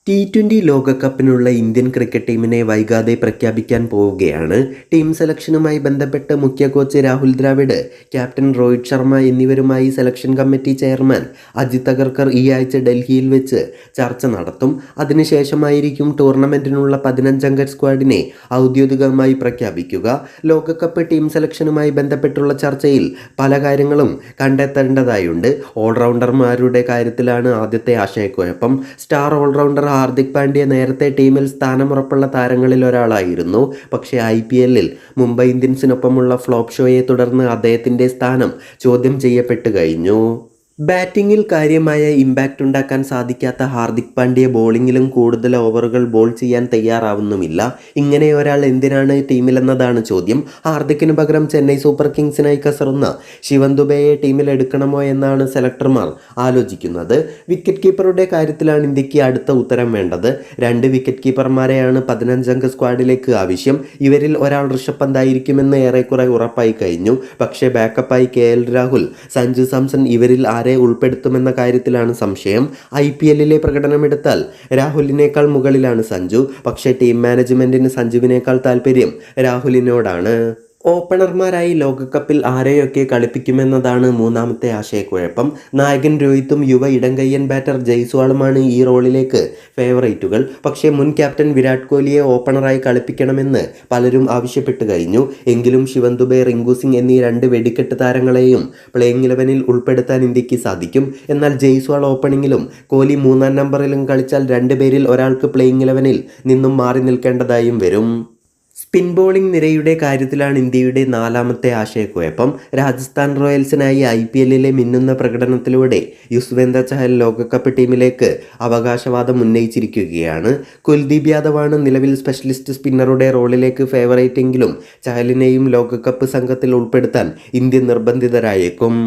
T20 ലോകകപ്പിനുള്ള Indian cricket ടീമിനെ വൈകാതെ പ്രഖ്യാപിക്കാൻ പോവുകയാണ്. ടീം സെലക്ഷനുമായി ബന്ധപ്പെട്ട് മുഖ്യ കോച്ച് രാഹുൽ ദ്രാവിഡ്, ക്യാപ്റ്റൻ രോഹിത് ശർമ്മ എന്നിവരുമായി selection committee chairman Ajit Agarkar ഈ ആഴ്ച ഡൽഹിയിൽ വെച്ച് ചർച്ച നടത്തും. അതിനുശേഷമായിരിക്കും ടൂർണമെന്റിനുള്ള 15-അംഗ സ്ക്വാഡിനെ ഔദ്യോഗികമായി പ്രഖ്യാപിക്കുക. ലോകകപ്പ് ടീം സെലക്ഷനുമായി ബന്ധപ്പെട്ടുള്ള ചർച്ചയിൽ പല കാര്യങ്ങളും കണ്ടെത്തേണ്ടതായുണ്ട്. ഓൾറൗണ്ടർമാരുടെ കാര്യത്തിലാണ് ആദ്യത്തെ ആശയക്കുഴപ്പം. സ്റ്റാർ ഓൾറൗണ്ടർ ഹാർദിക് പാണ്ഡ്യ നേരത്തെ ടീമിൽ സ്ഥാനമുറപ്പുള്ള താരങ്ങളിൽ ഒരാളായിരുന്നു. പക്ഷേ IPLൽ മുംബൈ ഇന്ത്യൻസിനൊപ്പമുള്ള ഫ്ലോപ്പ് ഷോയെ തുടർന്ന് അദ്ദേഹത്തിൻ്റെ സ്ഥാനം ചോദ്യം ചെയ്യപ്പെട്ടു കഴിഞ്ഞു. ബാറ്റിങ്ങിൽ കാര്യമായ ഇമ്പാക്റ്റ് ഉണ്ടാക്കാൻ സാധിക്കാത്ത ഹാർദിക് പാണ്ഡ്യ ബോളിങ്ങിലും കൂടുതൽ ഓവറുകൾ ബോൾ ചെയ്യാൻ തയ്യാറാവുന്നുമില്ല. ഇങ്ങനെ ഒരാൾ എന്തിനാണ് ടീമിലെന്നതാണ് ചോദ്യം. ഹാർദിക്കിന് പകരം ചെന്നൈ സൂപ്പർ കിങ്സിനായി കസറുന്ന ശിവൻ ദുബെയെ ടീമിൽ എടുക്കണമോ എന്നാണ് സെലക്ടർമാർ ആലോചിക്കുന്നത്. വിക്കറ്റ് കീപ്പറുടെ കാര്യത്തിലാണ് ഇന്ത്യക്ക് അടുത്ത ഉത്തരം വേണ്ടത്. 2 വിക്കറ്റ് കീപ്പർമാരെയാണ് 15-അംഗ സ്ക്വാഡിലേക്ക് ആവശ്യം. ഇവരിൽ ഒരാൾ ഋഷഭ് പന്ത് ആയിരിക്കുമെന്ന് ഏറെക്കുറെ ഉറപ്പായി കഴിഞ്ഞു. പക്ഷേ ബാക്കപ്പായി KL രാഹുൽ, സഞ്ജു സാംസൺ ഇവരിൽ ആരെ ഉൾപ്പെടുത്തുമെന്ന കാര്യത്തിലാണ് സംശയം. IPLലെ പ്രകടനമെടുത്താൽ രാഹുലിനേക്കാൾ മുകളിലാണ് സഞ്ജു. പക്ഷേ ടീം മാനേജ്മെന്റിന് സഞ്ജുവിനേക്കാൾ താല്പര്യം രാഹുലിനോടാണ്. ഓപ്പണർമാരായി ലോകകപ്പിൽ ആരെയൊക്കെ കളിപ്പിക്കുമെന്നതാണ് മൂന്നാമത്തെ ആശയക്കുഴപ്പം. നായകൻ രോഹിത്തും യുവ ഇടംകയ്യൻ ബാറ്റർ ജയ്സ്വാളുമാണ് ഈ റോളിലേക്ക് ഫേവറേറ്റുകൾ. പക്ഷേ മുൻ ക്യാപ്റ്റൻ വിരാട് കോഹ്ലിയെ ഓപ്പണറായി കളിപ്പിക്കണമെന്ന് പലരും ആവശ്യപ്പെട്ടു കഴിഞ്ഞു. എങ്കിലും ശിവൻ ദുബെ, റിങ്കു സിംഗ് എന്നീ 2 വെടിക്കെട്ട് താരങ്ങളെയും പ്ലേയിങ് 11-ൽ ഉൾപ്പെടുത്താൻ ഇന്ത്യക്ക് സാധിക്കും. എന്നാൽ ജയ്സ്വാൾ ഓപ്പണിങ്ങിലും കോഹ്ലി 3-ാം നമ്പറിലും കളിച്ചാൽ 2 പേരിൽ ഒരാൾക്ക് പ്ലേയിങ് 11-ൽ നിന്നും മാറി നിൽക്കേണ്ടതായും വരും. സ്പിൻ ബോളിംഗ് നിരയുടെ കാര്യത്തിലാണ് ഇന്ത്യയുടെ 4ാമത്തെ ആശയക്കുഴപ്പം. രാജസ്ഥാൻ റോയൽസിനായി IPLലെ മിന്നുന്ന പ്രകടനത്തിലൂടെ യുസ്വേന്ദ്ര ചഹൽ ലോകകപ്പ് ടീമിലേക്ക് അവകാശവാദം ഉന്നയിച്ചിരിക്കുകയാണ്. കുൽദീപ് യാദവാണ് നിലവിൽ സ്പെഷ്യലിസ്റ്റ് സ്പിന്നറുടെ റോളിലേക്ക് ഫേവറേറ്റെങ്കിലും ചഹലിനെയും ലോകകപ്പ് സംഘത്തിൽ ഉൾപ്പെടുത്താൻ ഇന്ത്യ നിർബന്ധിതരായേക്കും.